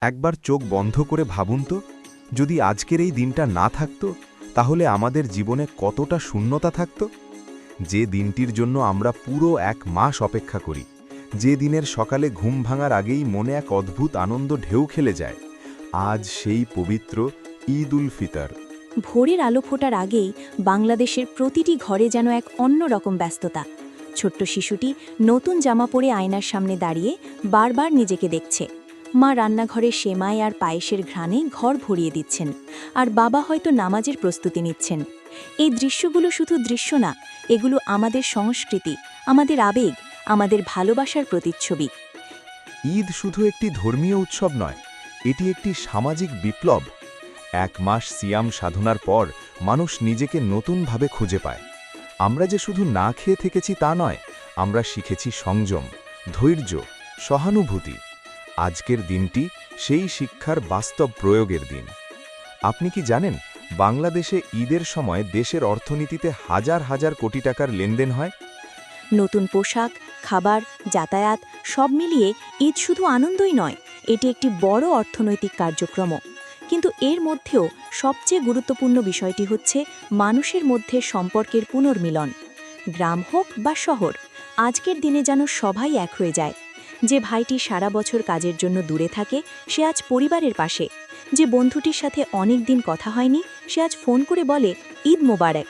একবার চোখ বন্ধ করে ভাবুন তো, যদি আজকের এই দিনটা না থাকতো তাহলে আমাদের জীবনে কতটা শূন্যতা থাকতো। যে দিনটির জন্য আমরা পুরো 1 মাস অপেক্ষা করি, যে দিনের সকালে ঘুম ভাঙার আগেই মনে এক অদ্ভুত আনন্দ ঢেউ খেলে যায়, আজ সেই পবিত্র ঈদ উল ফিতর। ভোরের আলো ফোটার আগেই বাংলাদেশের প্রতিটি ঘরে যেন এক অন্যরকম ব্যস্ততা। ছোট্ট শিশুটি নতুন জামা পরে আয়নার সামনে দাঁড়িয়ে বারবার নিজেকে দেখছে। মা রান্নাঘরে সেমাই আর পায়েসের ঘ্রাণে ঘর ভরিয়ে দিচ্ছেন, আর বাবা হয়তো নামাজের প্রস্তুতি নিচ্ছেন। এই দৃশ্যগুলো শুধু দৃশ্য না, এগুলো আমাদের সংস্কৃতি, আমাদের আবেগ, আমাদের ভালোবাসার প্রতিচ্ছবি। ঈদ শুধু একটি ধর্মীয় উৎসব নয়, এটি একটি সামাজিক বিপ্লব। 1 মাস সিয়াম সাধনার পর মানুষ নিজেকে নতুনভাবে খুঁজে পায়। আমরা যে শুধু না খেয়ে থেকেছি তা নয়, আমরা শিখেছি সংযম, ধৈর্য, সহানুভূতি। আজকের দিনটি সেই শিক্ষার বাস্তব প্রয়োগের দিন। আপনি কি জানেন, বাংলাদেশে ঈদের সময় দেশের অর্থনীতিতে হাজার হাজার কোটি টাকার লেনদেন হয়? নতুন পোশাক, খাবার, যাতায়াত সব মিলিয়ে ঈদ শুধু আনন্দই নয়, এটি একটি বড় অর্থনৈতিক কার্যক্রম। কিন্তু এর মধ্যেও সবচেয়ে গুরুত্বপূর্ণ বিষয়টি হচ্ছে মানুষের মধ্যে সম্পর্কের পুনর্মিলন। গ্রাম হোক বা শহর, আজকের দিনে যেন সবাই এক হয়ে যায়। যে ভাইটি সারা বছর কাজের জন্য দূরে থাকে, সে আজ পরিবারের পাশে। যে বন্ধুটির সাথে অনেক দিন কথা হয়নি, সে আজ ফোন করে বলে ঈদ মোবারক।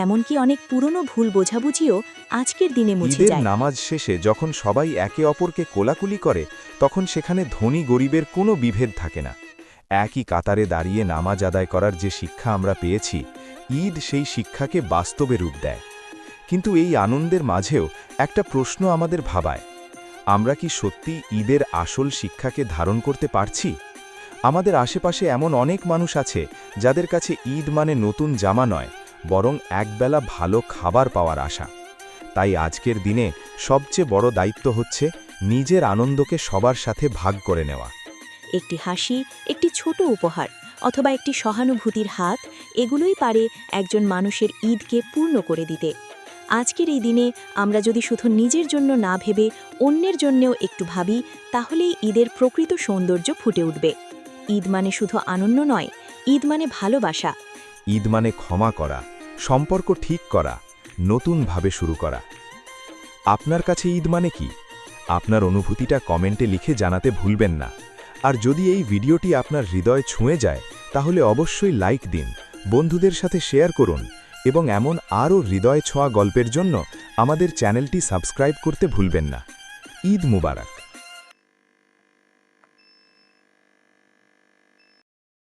এমনকি অনেক পুরনো ভুল বোঝাবুঝিও আজকের দিনে মুছে ঈদের যায়। নামাজ শেষে যখন সবাই একে অপরকে কোলাকুলি করে, তখন সেখানে ধনী গরিবের কোনো বিভেদ থাকে না। একই কাতারে দাঁড়িয়ে নামাজ আদায় করার যে শিক্ষা আমরা পেয়েছি, ঈদ সেই শিক্ষাকে বাস্তবে রূপ দেয়। কিন্তু এই আনন্দের মাঝেও একটা প্রশ্ন আমাদের ভাবায়, আমরা কি সত্যি ঈদের আসল শিক্ষাকে ধারণ করতে পারছি? আমাদের আশেপাশে এমন অনেক মানুষ আছে যাদের কাছে ঈদ মানে নতুন জামা নয়, বরং একবেলা ভালো খাবার পাওয়ার আশা। তাই আজকের দিনে সবচেয়ে বড় দায়িত্ব হচ্ছে নিজের আনন্দকে সবার সাথে ভাগ করে নেওয়া। একটি হাসি, একটি ছোট উপহার অথবা একটি সহানুভূতির হাত, এগুলোই পারে একজন মানুষের ঈদকে পূর্ণ করে দিতে। আজকের এই দিনে আমরা যদি শুধু নিজের জন্য না ভেবে অন্যের জন্যেও একটু ভাবি, তাহলেই ঈদের প্রকৃত সৌন্দর্য ফুটে উঠবে। ঈদ মানে শুধু আনন্দ নয়, ঈদ মানে ভালোবাসা। ঈদ মানে ক্ষমা করা, সম্পর্ক ঠিক করা, নতুনভাবে শুরু করা। আপনার কাছে ঈদ মানে কি? আপনার অনুভূতিটা কমেন্টে লিখে জানাতে ভুলবেন না। আর যদি এই ভিডিওটি আপনার হৃদয় ছুঁয়ে যায়, তাহলে অবশ্যই লাইক দিন, বন্ধুদের সাথে শেয়ার করুন, এবং এমন আরও হৃদয় ছোঁয়া গল্পের জন্য আমাদের চ্যানেলটি সাবস্ক্রাইব করতে ভুলবেন না। ঈদ মুবারক।